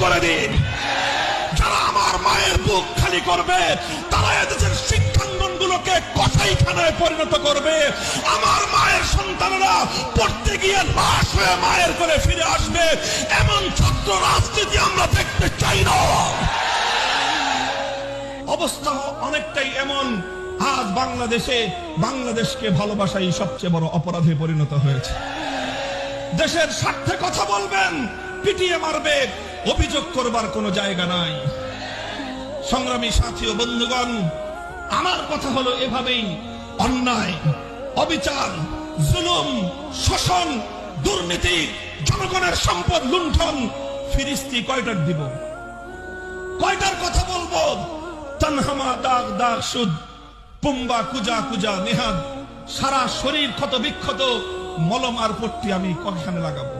করে দিন। যারা আমার মায়ের বুক খালি করবে তারা এদেশের শিক্ষাঙ্গনগুলোকে কসাইখানায় পরিণত করবে। আমার মায়ের সন্তানেরা পড়তে গিয়ে লাশ হয়ে মায়ের করে ফিরে আসবে। এমন ছাত্র রাজনীতি আমরা দেখতে চাই না। অবস্থা অনেকটাই এমন, আজ বাংলাদেশকে ভালোবাসাই সবচেয়ে বড় অপরাধে পরিণত হয়েছে। দেশের স্বার্থে কথা বলবেন, পিটিয়ে মারবে, অভিযোগ করবার কোনো জায়গা নাই। সংগ্রামী সাথী ও বন্ধুগণ, আমার কথা হলো এভাবেই অন্যায়, অবিচার, জুলুম, শোষণ, দুর্নীতি, জনগণের সম্পদ লুণ্ঠন ফিরিস্তি কয়টার দিব, কয়টার কথা বলবো? তানহামা দাগ দাগ সুদ, পুম্বা কুজা কুজা নেহাদ, সারা শরীর ক্ষত বিক্ষত, মলম আর পট্টি আমি কয়খানে লাগাবো?